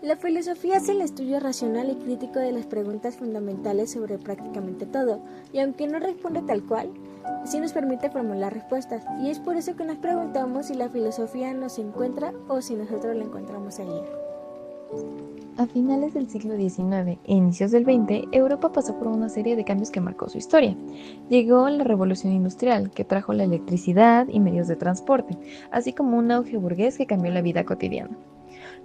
La filosofía es el estudio racional y crítico de las preguntas fundamentales sobre prácticamente todo, y aunque no responde tal cual, sí nos permite formular respuestas, y es por eso que nos preguntamos si la filosofía nos encuentra o si nosotros la encontramos a ella. A finales del siglo XIX e inicios del XX, Europa pasó por una serie de cambios que marcó su historia. Llegó la Revolución Industrial, que trajo la electricidad y medios de transporte, así como un auge burgués que cambió la vida cotidiana.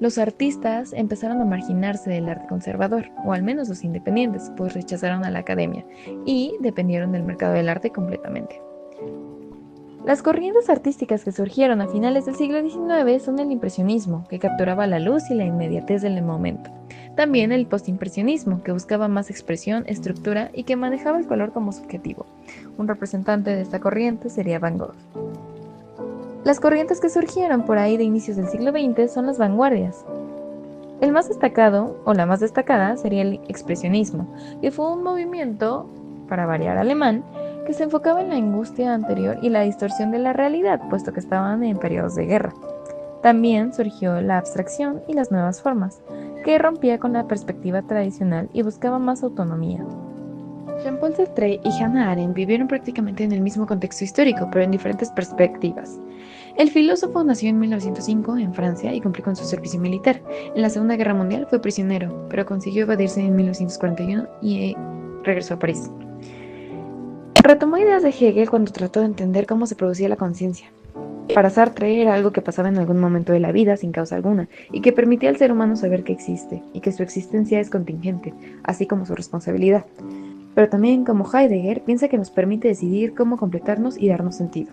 Los artistas empezaron a marginarse del arte conservador, o al menos los independientes, pues rechazaron a la academia y dependieron del mercado del arte completamente. Las corrientes artísticas que surgieron a finales del siglo XIX son el impresionismo, que capturaba la luz y la inmediatez del momento. También el postimpresionismo, que buscaba más expresión, estructura y que manejaba el color como subjetivo. Un representante de esta corriente sería Van Gogh. Las corrientes que surgieron por ahí de inicios del siglo XX son las vanguardias. El más destacado, o la más destacada, sería el expresionismo, que fue un movimiento, para variar alemán, que se enfocaba en la angustia anterior y la distorsión de la realidad, puesto que estaban en periodos de guerra. También surgió la abstracción y las nuevas formas, que rompía con la perspectiva tradicional y buscaba más autonomía. Jean-Paul Sartre y Hannah Arendt vivieron prácticamente en el mismo contexto histórico, pero en diferentes perspectivas. El filósofo nació en 1905 en Francia y cumplió con su servicio militar. En la Segunda Guerra Mundial fue prisionero, pero consiguió evadirse en 1941 y regresó a París. Retomó ideas de Hegel cuando trató de entender cómo se producía la conciencia. Para Sartre era algo que pasaba en algún momento de la vida sin causa alguna y que permitía al ser humano saber que existe y que su existencia es contingente, así como su responsabilidad. Pero también, como Heidegger, piensa que nos permite decidir cómo completarnos y darnos sentido.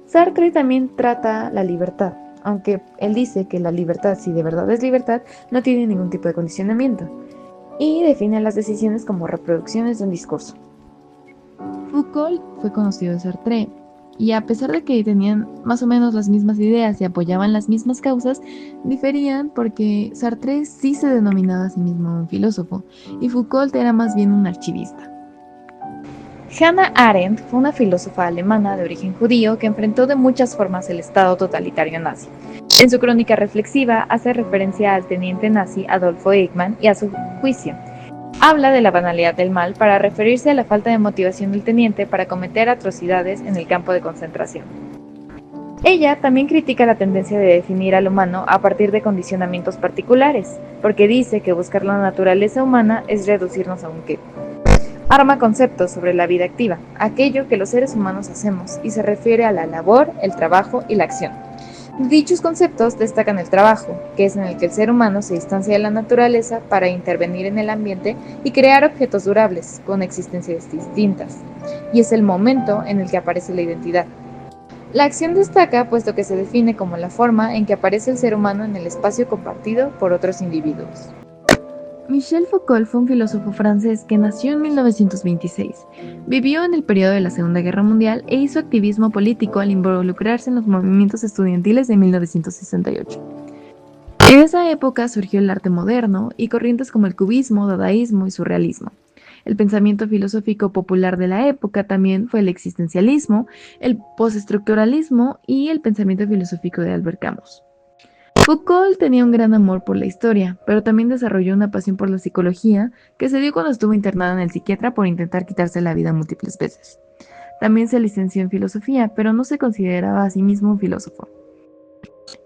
Sartre también trata la libertad, aunque él dice que la libertad, si de verdad es libertad, no tiene ningún tipo de condicionamiento, y define las decisiones como reproducciones de un discurso. Foucault fue conocido de Sartre, y a pesar de que tenían más o menos las mismas ideas y apoyaban las mismas causas, diferían porque Sartre sí se denominaba a sí mismo un filósofo, y Foucault era más bien un archivista. Hannah Arendt fue una filósofa alemana de origen judío que enfrentó de muchas formas el Estado totalitario nazi. En su crónica reflexiva hace referencia al teniente nazi Adolfo Eichmann y a su juicio. Habla de la banalidad del mal para referirse a la falta de motivación del teniente para cometer atrocidades en el campo de concentración. Ella también critica la tendencia de definir al humano a partir de condicionamientos particulares, porque dice que buscar la naturaleza humana es reducirnos a un qué. Arma conceptos sobre la vida activa, aquello que los seres humanos hacemos, y se refiere a la labor, el trabajo y la acción. Dichos conceptos destacan el trabajo, que es en el que el ser humano se distancia de la naturaleza para intervenir en el ambiente y crear objetos durables, con existencias distintas, y es el momento en el que aparece la identidad. La acción destaca puesto que se define como la forma en que aparece el ser humano en el espacio compartido por otros individuos. Michel Foucault fue un filósofo francés que nació en 1926. Vivió en el periodo de la Segunda Guerra Mundial e hizo activismo político al involucrarse en los movimientos estudiantiles de 1968. En esa época surgió el arte moderno y corrientes como el cubismo, dadaísmo y surrealismo. El pensamiento filosófico popular de la época también fue el existencialismo, el postestructuralismo y el pensamiento filosófico de Albert Camus. Foucault tenía un gran amor por la historia, pero también desarrolló una pasión por la psicología que se dio cuando estuvo internado en el psiquiatra por intentar quitarse la vida múltiples veces. También se licenció en filosofía, pero no se consideraba a sí mismo un filósofo.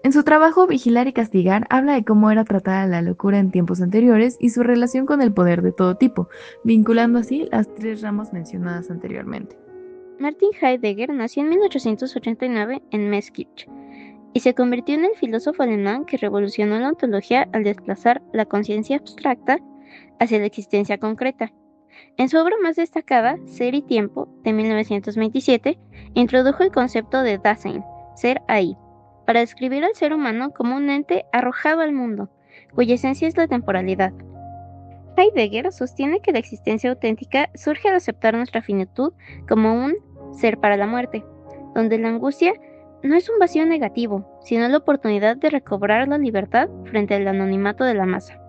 En su trabajo Vigilar y Castigar habla de cómo era tratada la locura en tiempos anteriores y su relación con el poder de todo tipo, vinculando así las tres ramas mencionadas anteriormente. Martin Heidegger nació en 1889 en Meskirch y se convirtió en el filósofo alemán que revolucionó la ontología al desplazar la conciencia abstracta hacia la existencia concreta. En su obra más destacada, Ser y Tiempo, de 1927, introdujo el concepto de Dasein, ser ahí, para describir al ser humano como un ente arrojado al mundo, cuya esencia es la temporalidad. Heidegger sostiene que la existencia auténtica surge al aceptar nuestra finitud como un ser para la muerte, donde la angustia no es un vacío negativo, sino la oportunidad de recobrar la libertad frente al anonimato de la masa.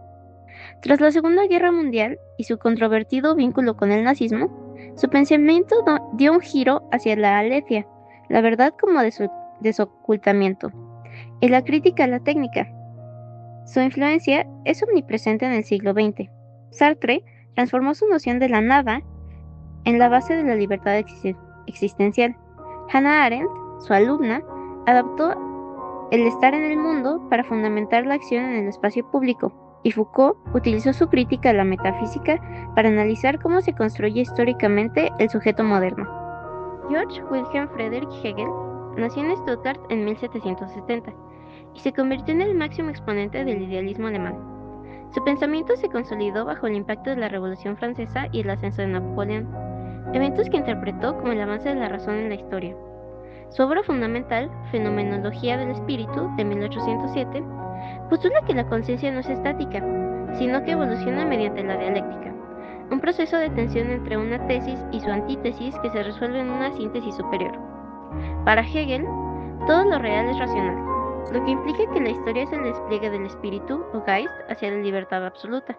Tras la Segunda Guerra Mundial y su controvertido vínculo con el nazismo, su pensamiento dio un giro hacia la aletheia, la verdad como desocultamiento y la crítica a la técnica. Su influencia es omnipresente en el siglo XX. Sartre transformó su noción de la nada en la base de la libertad existencial. Hannah Arendt, su alumna, adaptó el estar en el mundo para fundamentar la acción en el espacio público, y Foucault utilizó su crítica a la metafísica para analizar cómo se construye históricamente el sujeto moderno. Georg Wilhelm Friedrich Hegel nació en Stuttgart en 1770 y se convirtió en el máximo exponente del idealismo alemán. Su pensamiento se consolidó bajo el impacto de la Revolución Francesa y el ascenso de Napoleón, eventos que interpretó como el avance de la razón en la historia. Su obra fundamental, Fenomenología del Espíritu, de 1807, postula que la conciencia no es estática, sino que evoluciona mediante la dialéctica, un proceso de tensión entre una tesis y su antítesis que se resuelve en una síntesis superior. Para Hegel, todo lo real es racional, lo que implica que la historia es el despliegue del espíritu o Geist hacia la libertad absoluta.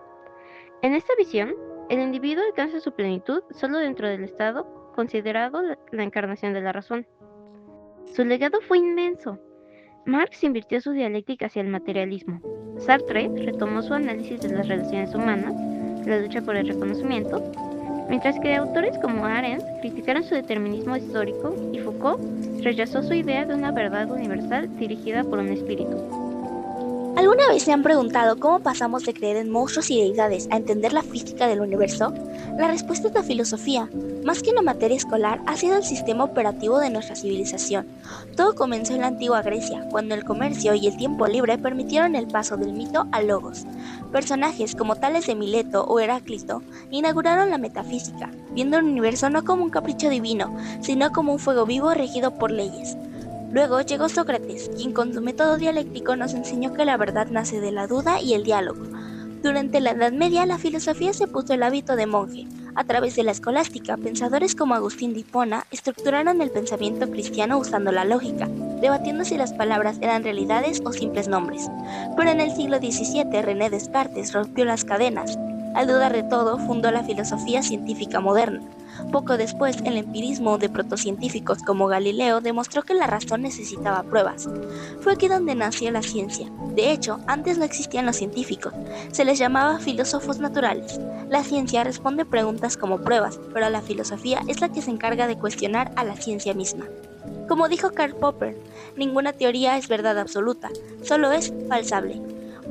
En esta visión, el individuo alcanza su plenitud solo dentro del estado considerado la encarnación de la razón. Su legado fue inmenso. Marx invirtió su dialéctica hacia el materialismo. Sartre retomó su análisis de las relaciones humanas, la lucha por el reconocimiento, mientras que autores como Arendt criticaron su determinismo histórico y Foucault rechazó su idea de una verdad universal dirigida por un espíritu. ¿Alguna vez se han preguntado cómo pasamos de creer en monstruos y deidades a entender la física del universo? La respuesta es la filosofía. Más que una materia escolar, ha sido el sistema operativo de nuestra civilización. Todo comenzó en la antigua Grecia, cuando el comercio y el tiempo libre permitieron el paso del mito al logos. Personajes como Tales de Mileto o Heráclito inauguraron la metafísica, viendo el universo no como un capricho divino, sino como un fuego vivo regido por leyes. Luego llegó Sócrates, quien con su método dialéctico nos enseñó que la verdad nace de la duda y el diálogo. Durante la Edad Media, la filosofía se puso el hábito de monje. A través de la escolástica, pensadores como Agustín de Hipona estructuraron el pensamiento cristiano usando la lógica, debatiendo si las palabras eran realidades o simples nombres. Pero en el siglo XVII, René Descartes rompió las cadenas. Al dudar de todo, fundó la filosofía científica moderna. Poco después, el empirismo de protocientíficos como Galileo demostró que la razón necesitaba pruebas. Fue aquí donde nació la ciencia. De hecho, antes no existían los científicos, se les llamaba filósofos naturales. La ciencia responde preguntas como pruebas, pero la filosofía es la que se encarga de cuestionar a la ciencia misma. Como dijo Karl Popper, ninguna teoría es verdad absoluta, solo es falsable.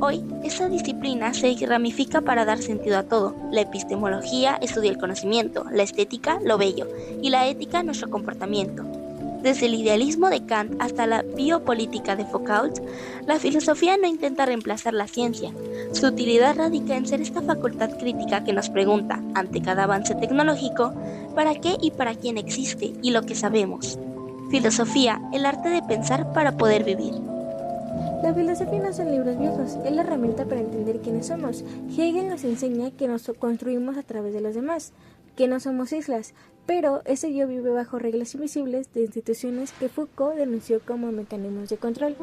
Hoy, esta disciplina se ramifica para dar sentido a todo. La epistemología estudia el conocimiento, la estética, lo bello, y la ética, nuestro comportamiento. Desde el idealismo de Kant hasta la biopolítica de Foucault, la filosofía no intenta reemplazar la ciencia. Su utilidad radica en ser esta facultad crítica que nos pregunta, ante cada avance tecnológico, ¿para qué y para quién existe y lo que sabemos? Filosofía, el arte de pensar para poder vivir. La filosofía no son libros viejos, es la herramienta para entender quiénes somos. Hegel nos enseña que nos construimos a través de los demás, que no somos islas, pero ese yo vive bajo reglas invisibles de instituciones que Foucault denunció como mecanismos de control.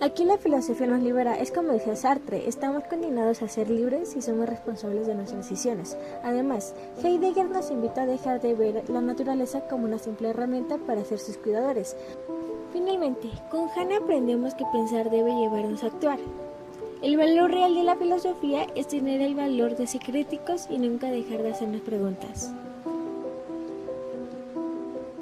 Aquí la filosofía nos libera, es como decía Sartre, estamos condenados a ser libres y somos responsables de nuestras decisiones. Además, Heidegger nos invita a dejar de ver la naturaleza como una simple herramienta para ser sus cuidadores. Finalmente, con Hannah aprendemos que pensar debe llevarnos a actuar. El valor real de la filosofía es tener el valor de ser críticos y nunca dejar de hacernos preguntas.